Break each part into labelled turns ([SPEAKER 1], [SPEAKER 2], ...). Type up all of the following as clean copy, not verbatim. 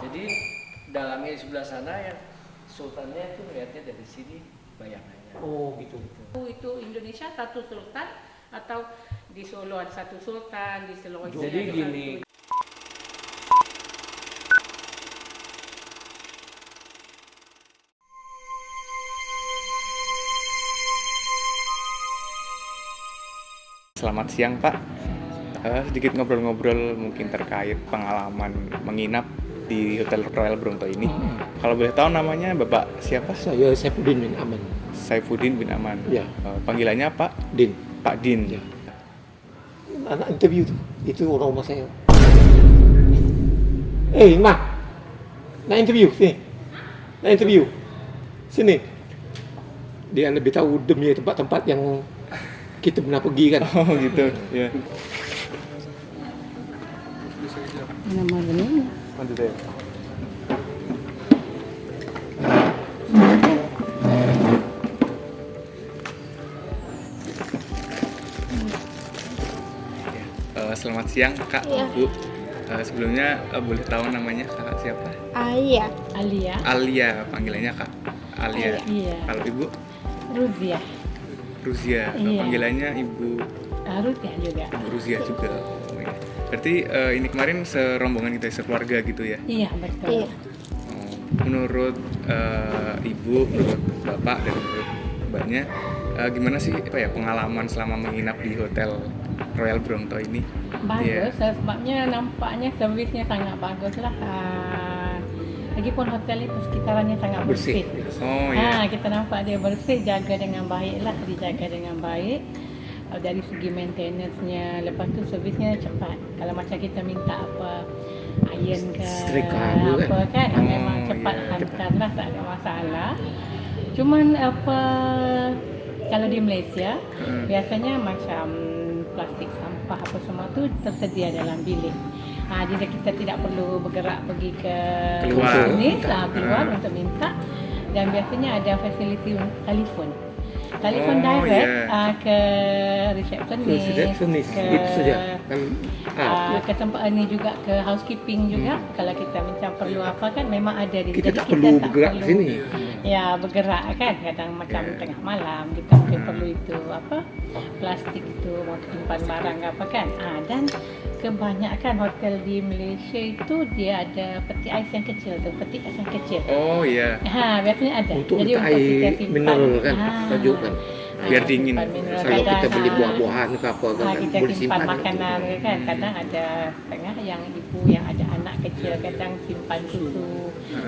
[SPEAKER 1] Jadi dalangnya di sebelah sana yang sultannya itu melihatnya dari sini bayangannya.
[SPEAKER 2] Oh gitu.
[SPEAKER 3] Itu Indonesia satu sultan atau di Solo ada satu sultan, di Sulawesi
[SPEAKER 1] Jadi
[SPEAKER 3] ada
[SPEAKER 1] gini.
[SPEAKER 3] satu.
[SPEAKER 4] Selamat siang Pak. Sedikit ngobrol-ngobrol mungkin terkait pengalaman menginap di Hotel Royal Bronto ini. Kalau boleh tahu namanya Bapak siapa?
[SPEAKER 2] Saya Saifuddin bin Aman.
[SPEAKER 4] Saifuddin bin Aman.
[SPEAKER 2] Ya.
[SPEAKER 4] Panggilannya Pak
[SPEAKER 2] Din.
[SPEAKER 4] Pak Din.
[SPEAKER 2] Ya. Anak interview tuh, itu orang rumah saya. Mah, nak interview sini. Nak interview sini. Dia lebih tahu demi tempat-tempat yang kita pernah pergi kan.
[SPEAKER 4] Oh gitu. Ya.
[SPEAKER 3] Nama benar.
[SPEAKER 4] Lanjut ya. Selamat siang Kak,
[SPEAKER 5] Iya.
[SPEAKER 4] Bu. Sebelumnya boleh tahu namanya Kakak siapa?
[SPEAKER 5] Iya,
[SPEAKER 3] Alia,
[SPEAKER 4] Alia, panggilannya Kak Alia.
[SPEAKER 3] Iya.
[SPEAKER 4] Kalau Ibu?
[SPEAKER 3] Ruzia,
[SPEAKER 4] Ruzia,
[SPEAKER 3] Iya.
[SPEAKER 4] panggilannya Ibu
[SPEAKER 3] Ruzia juga.
[SPEAKER 4] Ibu Ruzia juga. Oh, iya. Berarti ini kemarin serombongan kita, sekeluarga gitu ya?
[SPEAKER 3] Iya betul.
[SPEAKER 5] iya.
[SPEAKER 4] Oh, menurut Ibu, menurut Bapak dan menurut Mbaknya, gimana sih pengalaman selama menginap di Hotel Royal Bronto ini? Iya.
[SPEAKER 3] Bagus, sebabnya nampaknya servisnya sangat bagus lah. Lagipun hotel itu sekitarannya sangat bersih.
[SPEAKER 4] Oh iya.
[SPEAKER 3] Kita nampak dia bersih, jaga dengan baik lah, dijaga dengan baik. Dari segi maintenance-nya, lepas tu servisnya cepat. Kalau macam kita minta apa, iron ke
[SPEAKER 2] Setrika
[SPEAKER 3] apa kan,
[SPEAKER 4] Oh,
[SPEAKER 3] memang cepat
[SPEAKER 4] iya.
[SPEAKER 3] hantar lah, tak ada masalah. Cuman kalau di Malaysia, biasanya macam plastik sampah apa semua tu tersedia dalam bilik. Jadi kita tidak perlu bergerak pergi ke
[SPEAKER 4] Keluar.
[SPEAKER 3] keluar untuk minta. Dan biasanya ada fasiliti telefon
[SPEAKER 4] Oh,
[SPEAKER 3] direct
[SPEAKER 4] yeah.
[SPEAKER 3] ke resepsionis,
[SPEAKER 2] Resepsionis, itu saja. Kan,
[SPEAKER 3] ke tempat ini juga ke housekeeping juga. Kalau kita macam perlu apa kan memang ada di.
[SPEAKER 2] kita
[SPEAKER 3] Jadi
[SPEAKER 2] tak perlu bergerak
[SPEAKER 3] perlu,
[SPEAKER 2] di sini.
[SPEAKER 3] Ya bergerak kan kadang macam
[SPEAKER 4] Yeah.
[SPEAKER 3] tengah malam kita mungkin perlu itu plastik itu mau simpan barang apa kan. Dan kebanyakan hotel di Malaysia itu dia ada peti ais yang kecil tu, peti ais yang kecil.
[SPEAKER 4] Oh iya.
[SPEAKER 3] Biasanya ada.
[SPEAKER 2] Untuk
[SPEAKER 3] Jadi
[SPEAKER 2] letak
[SPEAKER 3] untuk kita
[SPEAKER 2] air
[SPEAKER 3] simpan.
[SPEAKER 2] mineral kan, tajuk kan.
[SPEAKER 4] Biar dingin.
[SPEAKER 3] simpan mineral.
[SPEAKER 2] Kalau kita
[SPEAKER 3] Kadang,
[SPEAKER 2] beli buah-buahan ke apa kan,
[SPEAKER 3] kita
[SPEAKER 2] boleh
[SPEAKER 3] simpan
[SPEAKER 2] simpan.
[SPEAKER 3] makanan kan. Kadang ada setengah yang ibu yang ada anak kecil kadang simpan susu.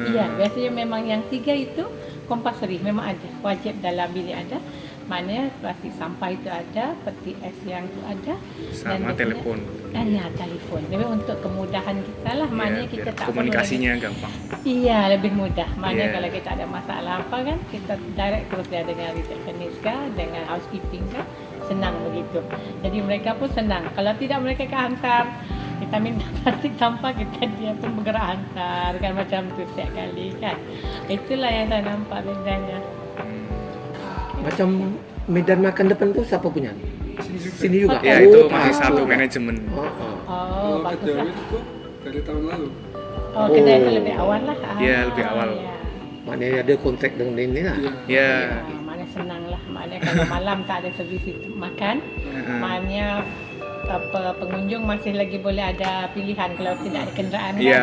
[SPEAKER 3] Iya, biasanya memang yang 3 itu compulsory, memang ada, wajib dalam bilik ada. Maknanya plastik sampah itu ada, peti es yang itu ada,
[SPEAKER 4] Sama
[SPEAKER 3] biasanya-
[SPEAKER 4] telepon.
[SPEAKER 3] Ya, telefon. Tapi untuk kemudahan kita lah, maknanya
[SPEAKER 4] Iya,
[SPEAKER 3] kita
[SPEAKER 4] biar
[SPEAKER 3] tak perlu
[SPEAKER 4] komunikasinya gampang.
[SPEAKER 3] Iya, lebih mudah. Maknanya
[SPEAKER 4] Iya.
[SPEAKER 3] kalau kita ada masalah apa kan, kita direct terus dia dengan resepsionis kah, dengan housekeeping kah, senang begitu. Jadi mereka pun senang. Kalau tidak mereka akan hantar, kita minta plastik sampah, dia pun bergerak hantar kan macam tu setiap kali kan. Itulah yang saya nampak bedanya.
[SPEAKER 2] Macam medan makan depan tu siapa punya? Sini juga.
[SPEAKER 4] Ya itu
[SPEAKER 2] Oh,
[SPEAKER 4] masih
[SPEAKER 2] ah.
[SPEAKER 4] satu manajemen.
[SPEAKER 3] Oh, bagus lah.
[SPEAKER 6] itu dari tahun lalu.
[SPEAKER 3] Oh, kedai itu lebih awal lah.
[SPEAKER 4] Iya, lebih awal.
[SPEAKER 3] Ya.
[SPEAKER 2] Maknanya ada kontrak dengan ini lah.
[SPEAKER 4] Ya.
[SPEAKER 3] Mana senang lah. Maknanya kalau malam tak ada servis itu makan, maknanya pengunjung masih lagi boleh ada pilihan kalau tidak ada kenderaan kan.
[SPEAKER 4] Iya.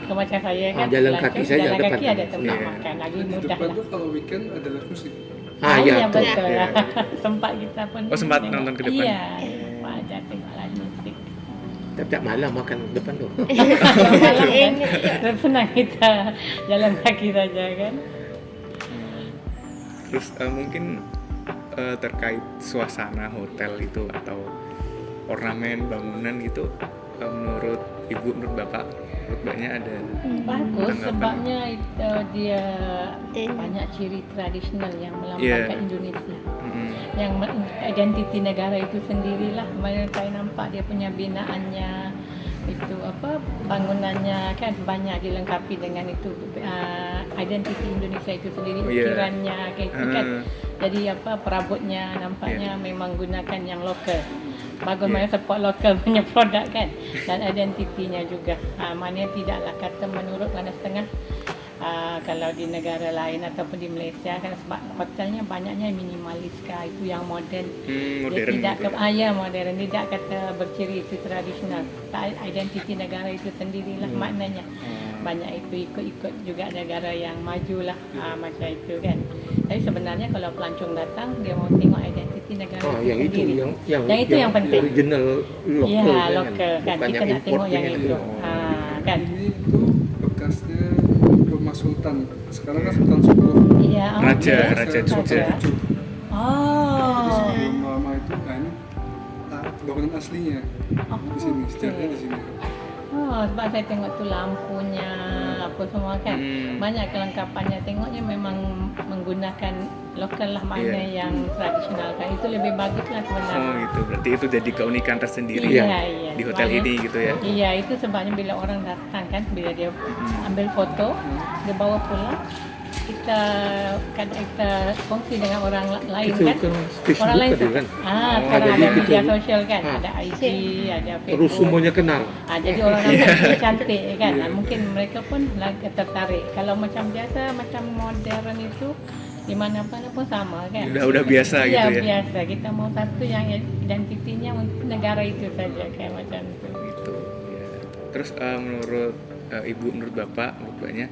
[SPEAKER 3] Kalau macam saya kan
[SPEAKER 2] jalan
[SPEAKER 3] pelancong,
[SPEAKER 2] kaki saja
[SPEAKER 3] jalan
[SPEAKER 2] depan.
[SPEAKER 3] kaki ada tempat
[SPEAKER 4] Iya.
[SPEAKER 3] makan lagi
[SPEAKER 6] Di
[SPEAKER 3] mudah
[SPEAKER 6] depan
[SPEAKER 3] lah.
[SPEAKER 6] tuh kalau weekend ada live musik.
[SPEAKER 3] Iya
[SPEAKER 2] betul.
[SPEAKER 3] betul
[SPEAKER 4] Iya.
[SPEAKER 3] lah. Sempat kita pun
[SPEAKER 4] sempat
[SPEAKER 3] tengok.
[SPEAKER 4] nonton ke depan.
[SPEAKER 3] Iya, ada tengok lah musik.
[SPEAKER 2] Tiap-tiap malam makan depan tu.
[SPEAKER 3] Dan senang kita jalan kaki saja kan.
[SPEAKER 4] Terus mungkin terkait suasana hotel itu atau ornamen bangunan itu, menurut Ibu, menurut Bapak, menurut Mbaknya ada
[SPEAKER 3] Bagus
[SPEAKER 4] tanggapan?
[SPEAKER 3] sebabnya itu dia banyak ciri tradisional yang melambangkan
[SPEAKER 4] Iya.
[SPEAKER 3] Indonesia.
[SPEAKER 4] Mm-mm.
[SPEAKER 3] Yang identiti negara itu sendirilah. Mana saya nampak dia punya binaannya itu bangunannya kan banyak dilengkapi dengan itu identiti Indonesia itu sendiri,
[SPEAKER 4] Oh, iya.
[SPEAKER 3] ukirannya kayak itu kan. Jadi perabotnya nampaknya memang gunakan yang lokal. bagus
[SPEAKER 4] Yeah.
[SPEAKER 3] mana support lokal punya produk kan, dan identitinya juga. Mana tidaklah kata menurut mana setengah. Kalau di negara lain ataupun di Malaysia kan sebab hotelnya banyaknya minimalis kah, itu yang moden. Dia
[SPEAKER 4] Modern
[SPEAKER 3] tidak
[SPEAKER 4] gitu ya.
[SPEAKER 3] ya modern, tidak kata berciri itu tradisional. Tak, identiti negara itu sendirilah maknanya. Banyak itu ikut-ikut juga negara yang maju lah, macam itu kan. Tapi sebenarnya kalau pelancong datang dia mau tengok identiti negara itu
[SPEAKER 2] yang itu
[SPEAKER 3] sendiri.
[SPEAKER 2] yang
[SPEAKER 3] yang penting.
[SPEAKER 2] original lokal
[SPEAKER 3] Ya, lokal kan.
[SPEAKER 2] Bukan
[SPEAKER 3] Kita
[SPEAKER 2] yang
[SPEAKER 3] nak tengok
[SPEAKER 2] import
[SPEAKER 3] yang
[SPEAKER 2] punya
[SPEAKER 3] itu. Kan.
[SPEAKER 6] Ini itu bekasnya rumah sultan. Sekarang kan Sultan 10.
[SPEAKER 3] Iya,
[SPEAKER 4] Raja,
[SPEAKER 3] okey.
[SPEAKER 4] Raja Jogja.
[SPEAKER 6] Jadi
[SPEAKER 3] Oh.
[SPEAKER 6] sebelum lama itu, nah ini bangunan aslinya di sini, sejarahnya di sini.
[SPEAKER 3] Oh, sebab saya tengok tu lampunya apa semua kan. Banyak kelengkapannya, tengoknya memang menggunakan lokal lah, makna
[SPEAKER 4] Iya.
[SPEAKER 3] yang tradisional kan. Itu lebih bagus lah sebenarnya.
[SPEAKER 4] Oh gitu, berarti itu jadi keunikan tersendiri
[SPEAKER 3] Iya.
[SPEAKER 4] di hotel
[SPEAKER 3] Sebabnya-
[SPEAKER 4] ini gitu ya.
[SPEAKER 3] Iya, itu sebabnya bila orang datang kan, bila dia ambil foto, dia bawa pulang, kita kongsi dengan orang lain
[SPEAKER 2] Itu
[SPEAKER 3] kan.
[SPEAKER 2] kan Facebook
[SPEAKER 3] Orang lain
[SPEAKER 2] ada kan?
[SPEAKER 3] sekarang
[SPEAKER 2] jadi
[SPEAKER 3] ada media
[SPEAKER 2] kita-
[SPEAKER 3] sosial kan, ada IG, ada Facebook.
[SPEAKER 2] Terus semuanya kenal.
[SPEAKER 3] Jadi orang nampak itu cantik kan. Mungkin mereka pun lagi tertarik. Kalau macam biasa, macam modern itu di mana-mana pun sama kan.
[SPEAKER 4] Udah biasa gitu ya.
[SPEAKER 3] Biasa. Kita mau satu yang identitinya untuk negara itu saja kayak macam itu.
[SPEAKER 4] Gitu. Ya. Terus menurut Ibu, menurut Bapak, menurut Mbaknya,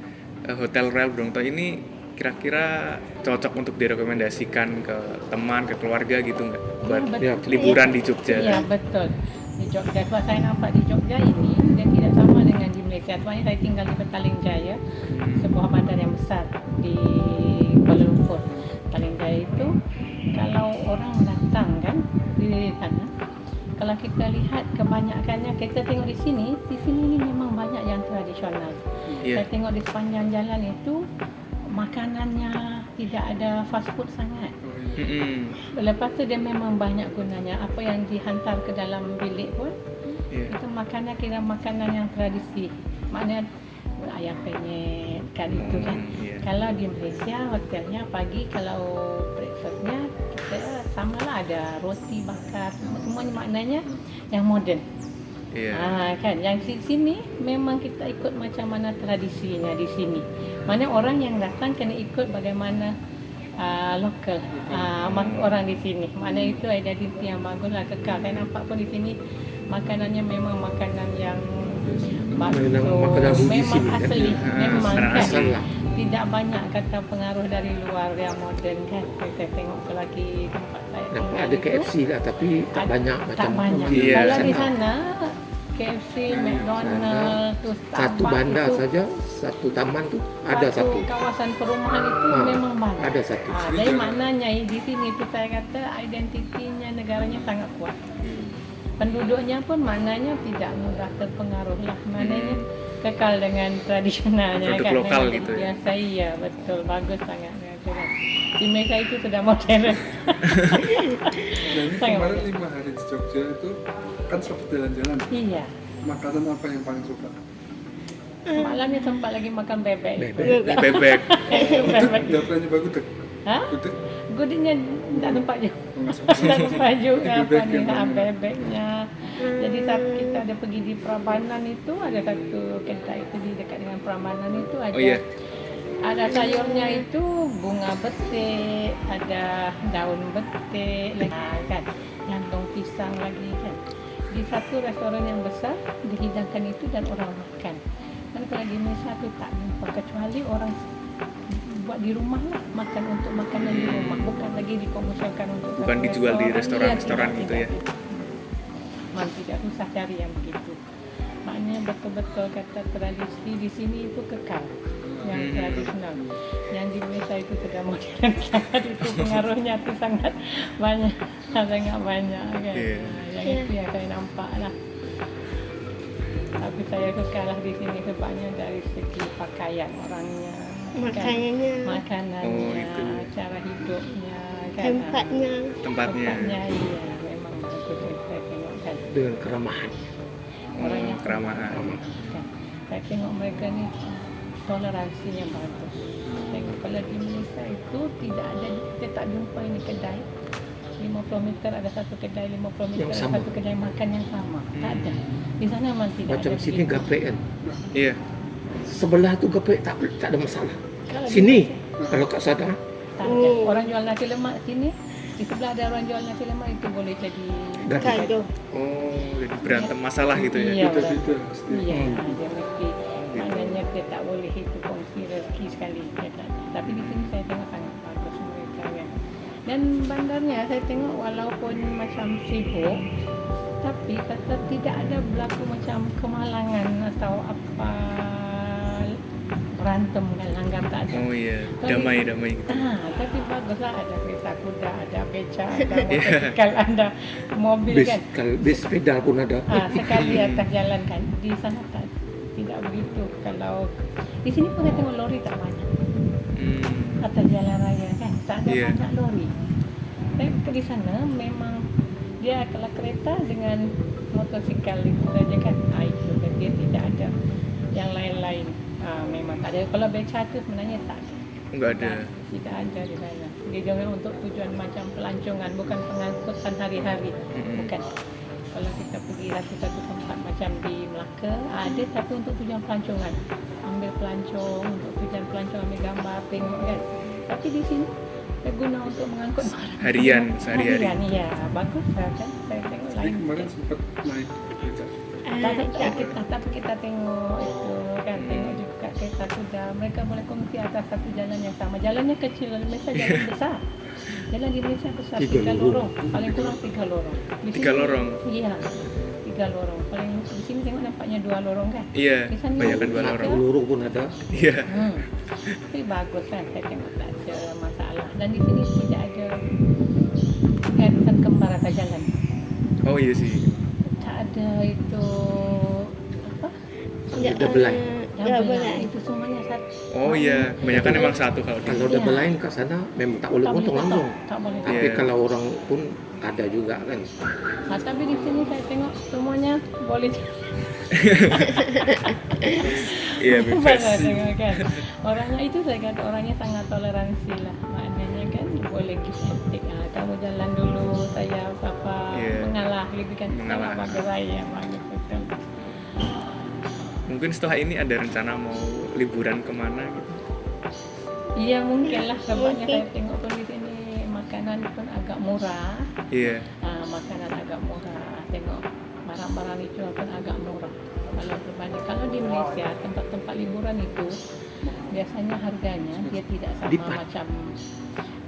[SPEAKER 4] Hotel Royal Brompton ini kira-kira cocok untuk direkomendasikan ke teman, ke keluarga gitu nggak? Buat
[SPEAKER 3] betul.
[SPEAKER 2] Ya,
[SPEAKER 4] liburan di Jogja.
[SPEAKER 3] Iya betul. Di Jogja, sebab saya nampak di Jogja ini dia tidak sama dengan di Malaysia. Sebabnya saya tinggal di Petaling Jaya, sebuah bandar yang besar di Kuala Lumpur. Petaling Jaya itu kalau orang datang kan di sana, kalau kita lihat kebanyakannya, kita tengok di sini ini memang banyak yang tradisional.
[SPEAKER 4] Iya.
[SPEAKER 3] Saya tengok di sepanjang jalan itu makanannya tidak ada fast food sangat.
[SPEAKER 4] Mm-mm.
[SPEAKER 3] Lepas tu dia memang banyak gunanya. Apa yang dihantar ke dalam bilik pun
[SPEAKER 4] Iya.
[SPEAKER 3] itu makanan, kira makanan yang tradisi. Maknanya ayam penyet kan itu kan.
[SPEAKER 4] Iya.
[SPEAKER 3] Kalau di Malaysia hotelnya pagi kalau breakfastnya kita samalah, ada roti bakar, semuanya maknanya yang moden.
[SPEAKER 4] Iya.
[SPEAKER 3] Kan yang di sini memang kita ikut macam mana tradisinya di sini. Mana orang yang datang kena ikut bagaimana lokal orang di sini. Mana itu identiti yang bagus lah, kekal. Saya nampak pun di sini makanannya memang makanan yang bagus.
[SPEAKER 2] Makanan budi
[SPEAKER 3] Memang
[SPEAKER 2] sini, kan?
[SPEAKER 3] asli, memang
[SPEAKER 4] makanan
[SPEAKER 3] kan.
[SPEAKER 4] asli
[SPEAKER 2] lah.
[SPEAKER 3] Tidak banyak kata pengaruh dari luar yang moden kan. Saya tengok lagi tempat saya
[SPEAKER 2] Nampak
[SPEAKER 3] tinggal
[SPEAKER 2] ada
[SPEAKER 3] itu.
[SPEAKER 2] KFC lah, tapi tak banyak
[SPEAKER 3] Tak
[SPEAKER 2] macam
[SPEAKER 3] banyak.
[SPEAKER 4] Iya.
[SPEAKER 3] Kalau di sana KFC, McDonald, tu
[SPEAKER 2] satu
[SPEAKER 3] Starbucks
[SPEAKER 2] bandar
[SPEAKER 3] itu,
[SPEAKER 2] saja, satu taman tu ada satu.
[SPEAKER 3] kawasan perumahan itu memang banyak.
[SPEAKER 2] Ada satu.
[SPEAKER 3] Jadi maknanya di sini tu saya kata identitinya negaranya sangat kuat. Penduduknya pun maknanya tidak mudah terpengaruh lah. Maknanya kekal dengan tradisionalnya
[SPEAKER 4] Produk
[SPEAKER 3] kan.
[SPEAKER 4] lokal
[SPEAKER 3] Memang
[SPEAKER 4] gitu ya.
[SPEAKER 3] biasa, iya betul, bagus sangat. Di Malaysia itu sudah modern.
[SPEAKER 6] Dan ini
[SPEAKER 3] Sangat
[SPEAKER 6] kemarin
[SPEAKER 3] bagus.
[SPEAKER 6] 5 hari di Jogja itu kan sempat jalan-jalan.
[SPEAKER 3] Iya.
[SPEAKER 6] Makanan apa yang paling suka?
[SPEAKER 3] Malamnya sempat lagi makan bebek.
[SPEAKER 2] Bebek.
[SPEAKER 4] Bebek.
[SPEAKER 3] Bebek.
[SPEAKER 6] Udah pernah nyoba gudeg?
[SPEAKER 3] Hah?
[SPEAKER 6] Gudeg?
[SPEAKER 3] Gudegnya tak sempat juga.
[SPEAKER 6] Enggak sempat.
[SPEAKER 3] Tak sempat juga apa
[SPEAKER 6] Bebek
[SPEAKER 3] ni,
[SPEAKER 6] yang mana?
[SPEAKER 3] bebeknya. Jadi saat kita ada pergi di Prambanan itu, ada satu kedai itu di dekat dengan Prambanan itu ada.
[SPEAKER 4] Oh iya.
[SPEAKER 3] Ada sayurnya itu bunga betik, ada daun betik, kan, jantung pisang lagi kan. Di satu restoran yang besar dihidangkan itu dan orang makan. Kan kalau di Malaysia tu tak jumpa, kecuali orang buat di rumah lah, makan untuk makanan di rumah, bukan lagi dikomersialkan untuk
[SPEAKER 4] Bukan
[SPEAKER 3] satu
[SPEAKER 4] dijual di
[SPEAKER 3] Iya,
[SPEAKER 4] restoran-restoran
[SPEAKER 3] tidak,
[SPEAKER 4] gitu ya?
[SPEAKER 3] tidak. Memang tidak susah cari yang begitu. Maknanya betul-betul kata tradisi di sini itu kekal, yang tradisional. Yang di Malaysia itu sudah modern sangat, itu pengaruhnya itu sangat banyak, sangat banyak kan.
[SPEAKER 4] Iya.
[SPEAKER 3] Yang itu yang saya nampak lah. Tapi saya sukalah di sini sebabnya dari segi pakaian orangnya,
[SPEAKER 5] Makanannya,
[SPEAKER 3] makanannya,
[SPEAKER 4] Oh, itu.
[SPEAKER 3] cara hidupnya, kan.
[SPEAKER 5] tempatnya.
[SPEAKER 4] Tempatnya.
[SPEAKER 3] Iya, memang bagus saya tengok kan.
[SPEAKER 2] Dengan keramahan.
[SPEAKER 3] Orang yang
[SPEAKER 4] keramahan.
[SPEAKER 3] kan. Saya tengok mereka ni toleransinya bagus. Tengok kalau di Malaysia itu tidak ada, kita tak jumpa ini kedai 50 meter ada satu kedai, 50 meter
[SPEAKER 2] Yang
[SPEAKER 3] ada
[SPEAKER 2] sama.
[SPEAKER 3] satu kedai makan yang sama. Tak ada. Di sana memang tidak
[SPEAKER 2] Macam
[SPEAKER 3] ada.
[SPEAKER 2] sini
[SPEAKER 3] begitu.
[SPEAKER 2] gaplek kan.
[SPEAKER 4] Iya.
[SPEAKER 2] Sebelah tu gaplek tak ada masalah.
[SPEAKER 3] Kalau di
[SPEAKER 2] Sini
[SPEAKER 3] Malaysia,
[SPEAKER 2] kalau kat sana
[SPEAKER 3] tak ada. Orang jual nasi lemak sini, di sebelah ada orang jual nasi lemak itu boleh jadi
[SPEAKER 2] gaduh.
[SPEAKER 4] Oh, jadi berantem masalah gitu ya.
[SPEAKER 3] Iya,
[SPEAKER 6] Beda-beda pasti.
[SPEAKER 3] Iya, dia mesti maknanya dia tak boleh itu kongsi rezeki sekali. Dia tak ada. Tapi di sini saya tengok sangat bagus mereka kan. Dan bandarnya saya tengok walaupun macam sibuk, tapi tetap tidak ada berlaku macam kemalangan atau apa berantem dan langgar tak ada.
[SPEAKER 4] Oh iya, damai-damai gitu.
[SPEAKER 3] Tapi baguslah ada kereta kuda, ada beca, ada motosikal, ada mobil kan.
[SPEAKER 2] bis sepeda pun ada.
[SPEAKER 3] Sekali atas jalan kan. Di sana tidak begitu. Kalau di sini pun saya tengok lori tak banyak atas jalan raya kan. Tak ada
[SPEAKER 4] Iya.
[SPEAKER 3] banyak lori. Tapi di sana memang dia kalau kereta dengan motosikal itu saja kan. Itu dan dia tidak ada yang lain-lain. Memang tak ada. Kalau beca tu sebenarnya tak ada.
[SPEAKER 4] Enggak ada.
[SPEAKER 3] Tidak ada di sana. Dia jangan untuk tujuan macam pelancongan, bukan pengangkutan hari-hari. Bukan. Kalau kita pergi satu tempat macam di Melaka, ada tapi untuk tujuan pelancongan. Ambil pelancong, untuk tujuan pelancong ambil gambar, tengok kan. Tapi di sini saya guna untuk mengangkut barang.
[SPEAKER 4] Harian, sehari-hari.
[SPEAKER 3] Harian, iya. Bagus kan. Saya tengok
[SPEAKER 6] Saya
[SPEAKER 3] lain.
[SPEAKER 6] kemarin sempat naik beca.
[SPEAKER 3] Tapi kita tengok itu kan, tengok juga kereta kuda. Mereka boleh kongsi atas satu jalan yang sama. Jalannya kecil, di Malaysia jalan besar. Jalan di Malaysia besar, 3 lorong. Paling kurang 3 lorong. Di
[SPEAKER 4] 3 lorong?
[SPEAKER 3] Iya, 3 lorong. Paling di sini tengok nampaknya 2 lorong kan?
[SPEAKER 4] Iya,
[SPEAKER 3] Di sana
[SPEAKER 4] banyak kan 2
[SPEAKER 3] ada.
[SPEAKER 4] lorong.
[SPEAKER 2] Peluru pun ada.
[SPEAKER 4] Iya.
[SPEAKER 3] Tapi bagus kan, saya tengok tak ada masalah. Dan di sini tidak ada kehabisan kembar atas jalan.
[SPEAKER 4] Oh iya sih.
[SPEAKER 3] Tak ada itu apa?
[SPEAKER 2] Double line.
[SPEAKER 3] Itu semuanya satu.
[SPEAKER 4] Oh iya, kebanyakan emang satu kalau di.
[SPEAKER 2] Kalau double line kat sana memang tak boleh potong langsung.
[SPEAKER 3] Tak boleh.
[SPEAKER 2] Tapi
[SPEAKER 4] Iya.
[SPEAKER 2] kalau orang pun ada juga kan.
[SPEAKER 3] Tapi di sini saya tengok semuanya boleh.
[SPEAKER 4] Iya, bebas.
[SPEAKER 3] Saya tengok kan. Orangnya itu saya kata orangnya sangat toleransi lah. Maknanya kan boleh give and take. Kamu jalan dulu, saya apa
[SPEAKER 4] Iya.
[SPEAKER 3] mengalah gitu kan.
[SPEAKER 4] Mengalah.
[SPEAKER 3] Sama gerai ya bagus betul.
[SPEAKER 4] Mungkin setelah ini ada rencana mau liburan kemana gitu.
[SPEAKER 3] Iya mungkin lah sebabnya saya tengok pun di sini makanan pun agak murah.
[SPEAKER 4] Iya.
[SPEAKER 3] Makanan agak murah. Tengok barang-barang dijual pun agak murah. Kalau di Malaysia tempat-tempat liburan itu biasanya harganya dia tidak sama
[SPEAKER 2] Lipat.
[SPEAKER 3] macam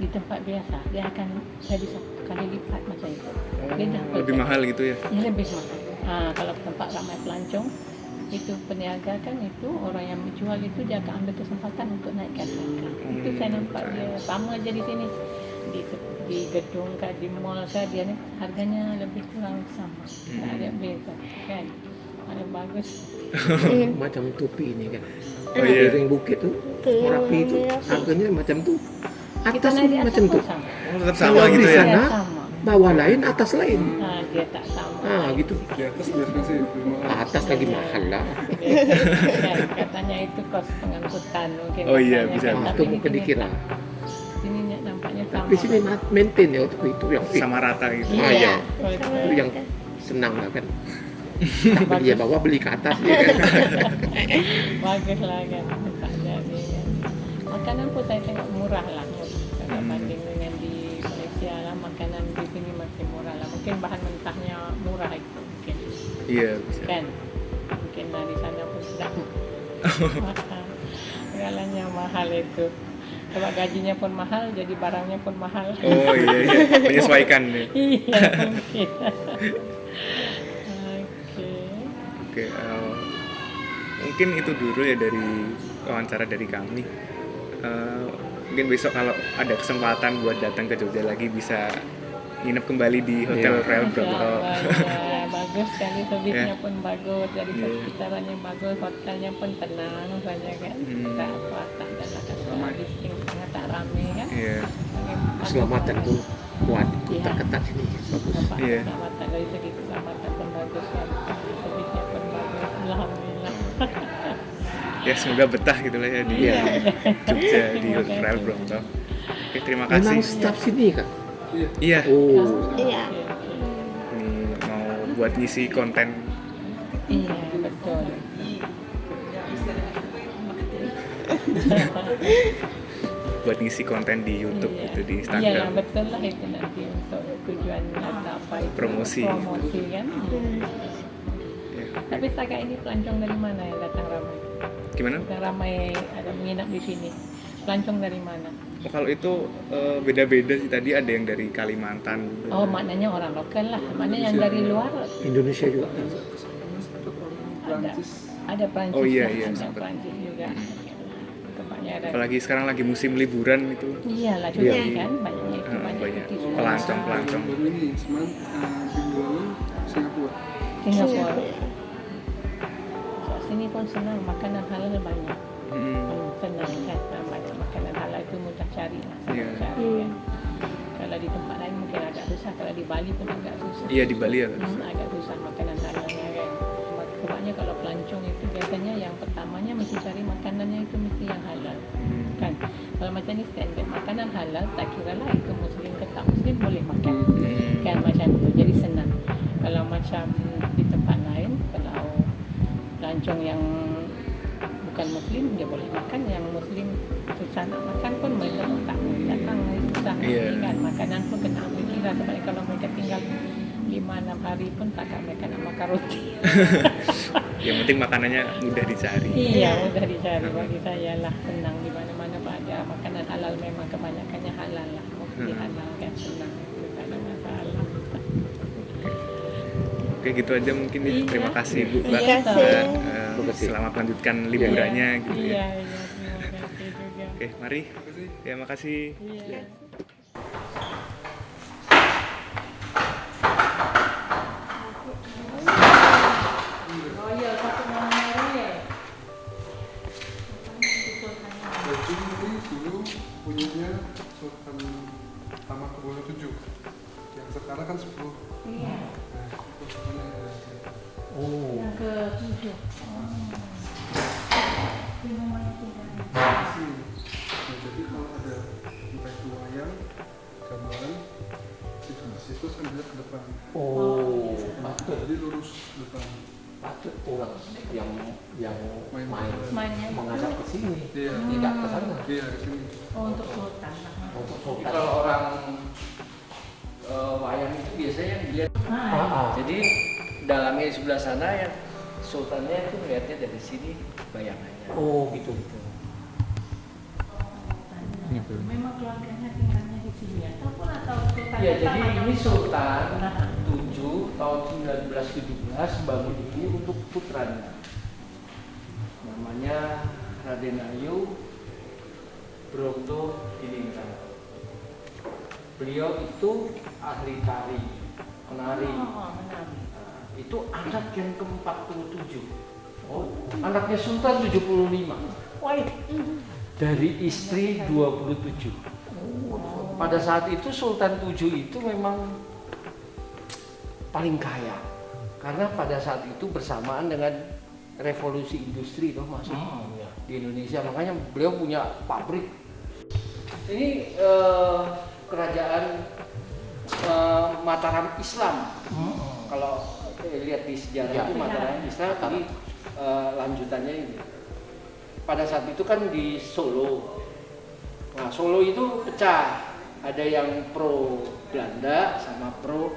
[SPEAKER 3] di tempat biasa. Dia akan jadi 1 kali lipat macam itu. Beda.
[SPEAKER 4] Lebih mahal gitu ya.
[SPEAKER 3] Ya lebih mahal. Kalau tempat ramai pelancong itu peniaga kan itu orang yang menjual itu dia akan ambil kesempatan untuk naikkan harga. Itu saya nampak dia sama aja di sini di gedung kah di mall kah dia ni harganya lebih kurang sama. Tak ada beza kan. Ada bagus.
[SPEAKER 2] Macam topi ini kan.
[SPEAKER 4] Oh iya.
[SPEAKER 2] Piring bukit tu, Merapi tu harganya macam tu.
[SPEAKER 3] Kita
[SPEAKER 2] Atas
[SPEAKER 3] naik
[SPEAKER 2] pun
[SPEAKER 3] di atas
[SPEAKER 2] macam
[SPEAKER 3] pun
[SPEAKER 2] tu.
[SPEAKER 3] sama.
[SPEAKER 4] Oh, tetap
[SPEAKER 2] Kalau
[SPEAKER 4] sama
[SPEAKER 2] di
[SPEAKER 4] gitu ya.
[SPEAKER 2] sana,
[SPEAKER 3] Dia sama.
[SPEAKER 2] bawah lain, atas lain.
[SPEAKER 3] Dia tak sama.
[SPEAKER 2] Gitu.
[SPEAKER 6] Di atas biasanya sih lebih mahal.
[SPEAKER 2] Atas lagi mahal lah.
[SPEAKER 3] Kan, katanya itu kos pengangkutan mungkin.
[SPEAKER 4] Oh iya,
[SPEAKER 3] katanya
[SPEAKER 4] bisa.
[SPEAKER 3] kan.
[SPEAKER 2] Itu
[SPEAKER 3] Tapi di
[SPEAKER 2] mungkin
[SPEAKER 3] sini
[SPEAKER 2] dikira.
[SPEAKER 3] tak. Sini nampaknya sama.
[SPEAKER 2] Di sini maintain ya waktu itu yang
[SPEAKER 4] Sama rata gitu.
[SPEAKER 2] Iya.
[SPEAKER 3] Betul.
[SPEAKER 2] itu yang senang lah kan. Tak beli ya bawah, beli ke atas dia kan.
[SPEAKER 3] Bagus lah kan. Tak jadi kan. Makanan pun saya tengok murah lah. Kalau banding dengan di Malaysia lah, makanan di sini masih murah lah. Mungkin bahan mentahnya murah itu mungkin.
[SPEAKER 4] Iya, bisa.
[SPEAKER 3] Kan? Mungkin lah di sana pun sedang mahal. Segalanya mahal itu. Sebab gajinya pun mahal, jadi barangnya pun mahal.
[SPEAKER 4] Oh iya, iya. Menyesuaikan ya.
[SPEAKER 3] Iya mungkin.
[SPEAKER 4] Oke, mungkin itu dulu ya dari wawancara dari kami. Mungkin besok kalau ada kesempatan buat datang ke Jogja lagi bisa nginep kembali di Hotel
[SPEAKER 2] Iya.
[SPEAKER 4] Royal
[SPEAKER 3] Masya
[SPEAKER 4] Bronto.
[SPEAKER 3] Allah, ya, bagus sekali servisnya pun bagus, dari
[SPEAKER 4] Iya.
[SPEAKER 3] sekitarannya bagus, hotelnya pun tenang saja kan. Tak apa, tak ada lah kata bising sangat tak ramai kan.
[SPEAKER 4] Iya.
[SPEAKER 2] Keselamatan pun kuat,
[SPEAKER 3] Iya.
[SPEAKER 2] ketat sini. Bagus.
[SPEAKER 3] Nampak
[SPEAKER 4] Iya.
[SPEAKER 3] keselamatan dari segi keselamatan pun bagus kan. Servisnya pun bagus, alhamdulillah.
[SPEAKER 4] Ya semoga betah gitu lah ya di
[SPEAKER 2] Iya.
[SPEAKER 4] Jogja di
[SPEAKER 3] Terima kasih.
[SPEAKER 4] Royal Bronto. Oke, terima kasih.
[SPEAKER 2] Memang staff sini kan.
[SPEAKER 6] Iya.
[SPEAKER 4] Iya.
[SPEAKER 2] Oh.
[SPEAKER 5] Iya.
[SPEAKER 4] Ini mau buat ngisi konten.
[SPEAKER 3] Iya, betul.
[SPEAKER 4] Buat ngisi konten di YouTube
[SPEAKER 3] Iya.
[SPEAKER 4] gitu, di
[SPEAKER 3] Iya,
[SPEAKER 4] Instagram.
[SPEAKER 3] betul lah itu nanti untuk tujuan apa itu
[SPEAKER 4] Promosi.
[SPEAKER 3] promosi kan.
[SPEAKER 4] Ya.
[SPEAKER 3] Tapi setakat ini pelancong dari mana yang datang ramai?
[SPEAKER 4] Gimana?
[SPEAKER 3] Yang ramai ada menginap di sini. Pelancong dari mana?
[SPEAKER 4] Oh, kalau itu beda-beda sih, tadi ada yang dari Kalimantan juga.
[SPEAKER 3] Oh, maknanya orang lokal lah. Maknanya yang dari luar
[SPEAKER 2] Indonesia juga.
[SPEAKER 3] ada. Ada Prancis.
[SPEAKER 4] Oh, iya,
[SPEAKER 3] lah,
[SPEAKER 4] iya,
[SPEAKER 3] ada
[SPEAKER 4] sempat.
[SPEAKER 3] Prancis juga. Kebanyakan.
[SPEAKER 4] Apalagi sekarang lagi musim liburan itu.
[SPEAKER 3] Iyalah cuti
[SPEAKER 2] Iya.
[SPEAKER 3] kan banyaknya itu
[SPEAKER 4] Banyak
[SPEAKER 3] cuti semua.
[SPEAKER 4] pelancong.
[SPEAKER 6] Baru ini, cuman minggu lalu Singapura.
[SPEAKER 3] Singapura. So, sini pun senang makanan halal banyak. Senang kan banyak makanan halal itu mudah cari lah. Senang
[SPEAKER 4] Iya.
[SPEAKER 3] cari kan. Kalau di tempat lain mungkin agak susah. Kalau di Bali pun agak susah.
[SPEAKER 4] Iya, di Bali ya.
[SPEAKER 3] Agak susah makanan halalnya kan. Sebabnya kalau pelancong itu biasanya yang pertamanya mesti cari makanannya itu mesti yang halal kan. Kalau macam ni standard makanan halal tak kira lah itu muslim ke tak muslim boleh makan kan macam tu, jadi senang. Kalau macam di tempat lain kalau pelancong yang bukan muslim dia boleh makan, yang muslim susah nak makan pun mereka pun tak boleh datang, susah
[SPEAKER 4] Iya.
[SPEAKER 3] kan makanan pun kena ambil kira. Sebab kalau mereka tinggal 5-6 hari pun takkan mereka nak makan roti.
[SPEAKER 4] Yang penting makanannya mudah dicari.
[SPEAKER 3] Iya, mudah dicari bagi saya lah, senang di mana-mana Pak, ada makanan halal, memang kebanyakannya halal lah. Mesti halal kan, senang, tak ada masalah.
[SPEAKER 4] Oke, gitu aja mungkin ya.
[SPEAKER 3] Iya.
[SPEAKER 4] Terima kasih Bu.
[SPEAKER 5] Terima
[SPEAKER 4] Mbak.
[SPEAKER 5] kasih.
[SPEAKER 4] Selamat melanjutkan liburannya gitu
[SPEAKER 3] Iya,
[SPEAKER 4] ya.
[SPEAKER 3] iya, terima kasih juga.
[SPEAKER 4] Oke, mari. Ya, makasih.
[SPEAKER 3] Iya. Royal, satu nama Royal.
[SPEAKER 6] Jadi ini dulu punyanya Sultan Hamengkubuwono VII. Yang sekarang kan 10.
[SPEAKER 3] Iya,
[SPEAKER 6] Nah, itu punya
[SPEAKER 2] Oh.
[SPEAKER 3] yang ke-7.
[SPEAKER 6] sini. Nah, jadi kalau ada entah itu wayang, gamelan, itu di situ sambil ke depan.
[SPEAKER 2] Oh. Patut.
[SPEAKER 6] Jadi lurus ke depan.
[SPEAKER 2] Patut orang yang
[SPEAKER 6] Main.
[SPEAKER 3] Mainnya
[SPEAKER 2] menghadap ke sini,
[SPEAKER 6] Iya.
[SPEAKER 2] tidak ke sana.
[SPEAKER 6] Iya, ke sini.
[SPEAKER 3] untuk sultan.
[SPEAKER 2] Untuk
[SPEAKER 1] Jadi
[SPEAKER 2] sultan.
[SPEAKER 1] kalau orang wayang itu biasanya yang dilihat. Jadi dalamnya di sebelah sana yang sultannya itu melihatnya dari sini bayangannya.
[SPEAKER 2] Oh gitu.
[SPEAKER 3] Memang keluarganya tinggalnya di sini atau sultan?
[SPEAKER 1] Ya, jadi
[SPEAKER 3] pertama
[SPEAKER 1] ini
[SPEAKER 3] yang-
[SPEAKER 1] Sultan
[SPEAKER 3] Nah.
[SPEAKER 1] 7 tahun 1917 bangun ini untuk putranya. Namanya Raden Ayu Bronto Diningrat. Beliau itu ahli tari, penari.
[SPEAKER 3] Oh, benar.
[SPEAKER 1] Nah, itu anak yang ke-47. Oh, anaknya Sultan 75.
[SPEAKER 3] Wah,
[SPEAKER 1] Dari istri 27. Pada saat itu Sultan 7 itu memang paling kaya. Karena pada saat itu bersamaan dengan revolusi industri itu masuk di Indonesia. Makanya beliau punya pabrik. Ini kerajaan Mataram Islam. Kalau lihat di sejarah
[SPEAKER 2] Ya.
[SPEAKER 1] itu Mataram Islam, ini lanjutannya ini. Pada saat itu kan di Solo. Nah, Solo itu pecah. Ada yang pro Belanda sama pro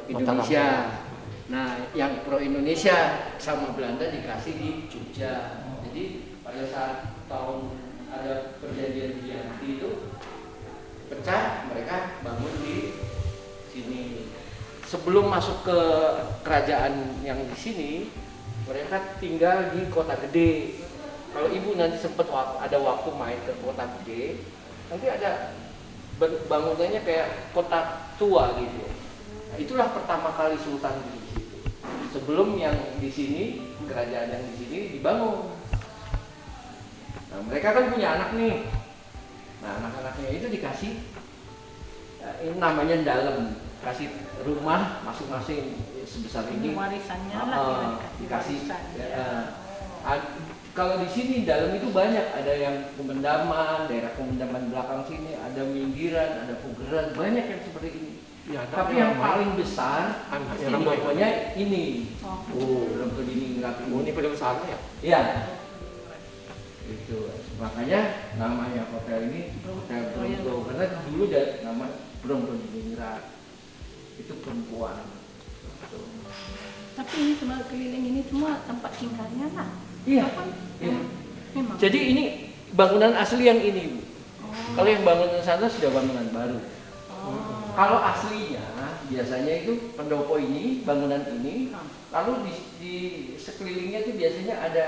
[SPEAKER 1] Indonesia. Nah, yang pro Indonesia sama Belanda dikasih di Jogja. Jadi pada saat tahun ada perjanjian Giyanti itu pecah, mereka bangun di sini. Sebelum masuk ke kerajaan yang di sini, mereka tinggal di Kota Gede. Kalau ibu nanti sempat ada waktu main ke Kota Gede, nanti ada bangunannya kayak kota tua gitu. Nah, itulah pertama kali Sultan di situ. Sebelum yang di sini, kerajaan yang di sini dibangun. Nah, mereka kan punya anak nih. Nah, anak-anaknya itu dikasih ini namanya dalam, kasih rumah masing-masing sebesar ini.
[SPEAKER 3] Ini warisannya lah,
[SPEAKER 1] Dikasih
[SPEAKER 3] warisan.
[SPEAKER 1] ya, kalau di sini dalam itu banyak, ada yang pemendaman, daerah pemendaman belakang sini, ada minggiran, ada pugeran, banyak yang seperti ini.
[SPEAKER 2] Ya,
[SPEAKER 1] Tapi yang paling besar
[SPEAKER 2] Anaknya
[SPEAKER 1] ini
[SPEAKER 2] ramai.
[SPEAKER 1] pokoknya ini.
[SPEAKER 2] Oh,
[SPEAKER 1] Belum Kediningrat
[SPEAKER 2] oh
[SPEAKER 1] ini.
[SPEAKER 2] ini paling besar ya.
[SPEAKER 1] Ya. Itu makanya namanya hotel ini Hotel Bronto karena dulu ada nama Bronto Diningrat. Itu perempuan. Gitu.
[SPEAKER 3] Tapi ini semua keliling ini semua tempat tinggalnya lah.
[SPEAKER 1] Iya.
[SPEAKER 3] Kan?
[SPEAKER 1] Iya.
[SPEAKER 3] Memang.
[SPEAKER 1] Jadi ini bangunan asli yang ini, Bu.
[SPEAKER 3] Oh.
[SPEAKER 1] Kalau yang bangunan sana sudah bangunan baru.
[SPEAKER 3] Oh.
[SPEAKER 1] Kalau aslinya biasanya itu pendopo ini, bangunan ini, lalu di sekelilingnya itu biasanya ada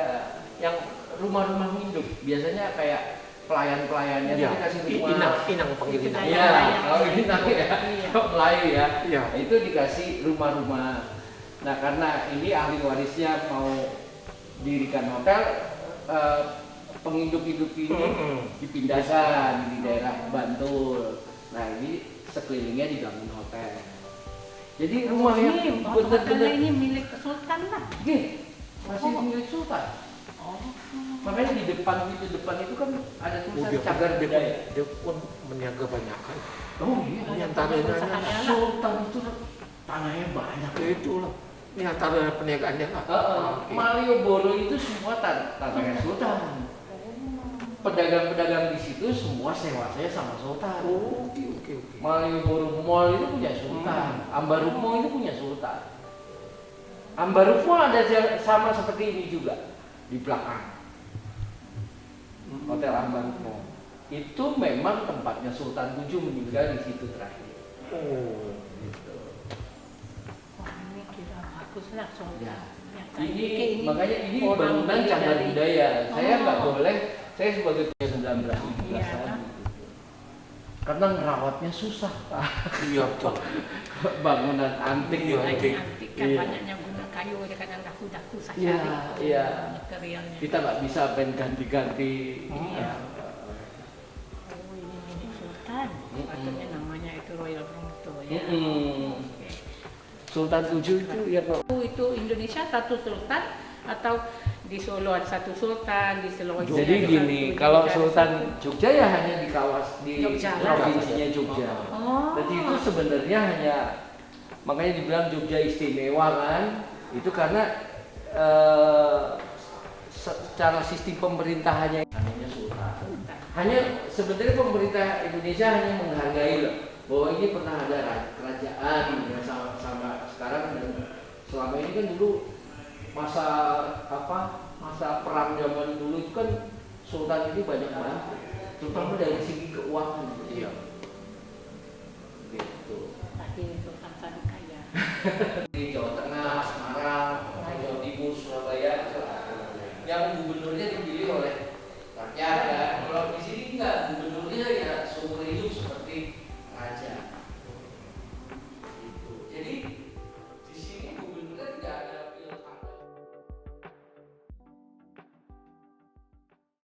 [SPEAKER 1] yang rumah-rumah induk. Biasanya kayak pelayan-pelayannya
[SPEAKER 2] Iya.
[SPEAKER 1] itu kasih rumah.
[SPEAKER 2] Inang panggil
[SPEAKER 3] Itu
[SPEAKER 2] inang.
[SPEAKER 3] kayak-
[SPEAKER 1] Iya, kalau ini nanti ya,
[SPEAKER 3] Iya.
[SPEAKER 1] kalau Melayu ya,
[SPEAKER 2] Iya.
[SPEAKER 1] itu dikasih rumah-rumah. Nah karena ini ahli warisnya mau dirikan hotel, penginduk-induk ini dipindahkan di daerah Bantul. Nah ini sekelilingnya dibangun hotel. Jadi rumah yang
[SPEAKER 3] Ini
[SPEAKER 1] benar-benar
[SPEAKER 3] hotelnya ini milik Sultan lah.
[SPEAKER 1] masih milik Sultan.
[SPEAKER 3] Oh.
[SPEAKER 1] Makanya di depan itu kan ada tulisan
[SPEAKER 2] Dia
[SPEAKER 1] cagar budaya.
[SPEAKER 2] dia pun meniaga banyak kan.
[SPEAKER 1] Oh iya,
[SPEAKER 2] Ini antaranya
[SPEAKER 1] Sultan itu tanahnya banyak.
[SPEAKER 2] ya itulah. Ini antara perniagaannya lah. Oke.
[SPEAKER 1] Malioboro itu semua tanahnya Sultan. Pedagang-pedagang di situ semua sewa-sewa sama Sultan.
[SPEAKER 2] Oh, oke.
[SPEAKER 1] Malioboro Mall itu punya Sultan. Ambarukmo itu punya Sultan. Ambarukmo ada sama seperti ini juga di belakang. Hotel Ambarukmo. Itu memang tempatnya Sultan VII meninggal di situ terakhir.
[SPEAKER 2] Oh.
[SPEAKER 1] Gitu.
[SPEAKER 3] Wah, ini kira bagus lah Sultan.
[SPEAKER 1] Ya.
[SPEAKER 3] Ya,
[SPEAKER 1] Ini makanya ini
[SPEAKER 3] orang
[SPEAKER 1] bangunan cagar
[SPEAKER 3] dari-
[SPEAKER 1] budaya. Saya nggak
[SPEAKER 3] Oh.
[SPEAKER 1] boleh. Saya sebagai 1917
[SPEAKER 3] Iya.
[SPEAKER 1] tadi. Karena ngerawatnya susah.
[SPEAKER 2] Iya betul.
[SPEAKER 1] Bangunan antik
[SPEAKER 2] Iya,
[SPEAKER 1] gitu.
[SPEAKER 2] antik.
[SPEAKER 3] Antik kan
[SPEAKER 1] Iya.
[SPEAKER 3] banyaknya guna kayu, kadang daku-daku saja.
[SPEAKER 1] Iya, iya.
[SPEAKER 3] Materialnya.
[SPEAKER 1] Kita nggak bisa main ganti-ganti.
[SPEAKER 3] Iya.
[SPEAKER 1] Ya.
[SPEAKER 3] Oh, ini milik Sultan. Patutnya namanya itu Royal Bronto ya. Oke.
[SPEAKER 1] Sultan VII itu yang
[SPEAKER 3] Itu Indonesia satu sultan atau di Solo ada satu sultan, di Sulawesi
[SPEAKER 1] jadi
[SPEAKER 3] ada
[SPEAKER 1] gini,
[SPEAKER 3] satu,
[SPEAKER 1] kalau
[SPEAKER 3] Jogja ada
[SPEAKER 1] Sultan
[SPEAKER 3] satu.
[SPEAKER 1] Jogja ya hanya di di
[SPEAKER 3] Jogja.
[SPEAKER 1] provinsinya Jogja.
[SPEAKER 3] Oh.
[SPEAKER 1] Jadi itu sebenarnya hanya makanya dibilang Jogja istimewa kan, itu karena secara sistem pemerintahannya hanya Sultan. Hanya sebenarnya pemerintah Indonesia hanya menghargai loh bahwa ini pernah ada kerajaan yang sama sekarang dan selama ini kan dulu masa perang zaman dulu itu kan Sultan ini banyak banget, terutama dari segi keuangan.
[SPEAKER 2] Iya.
[SPEAKER 1] Gitu.
[SPEAKER 3] Tapi Sultan kaya.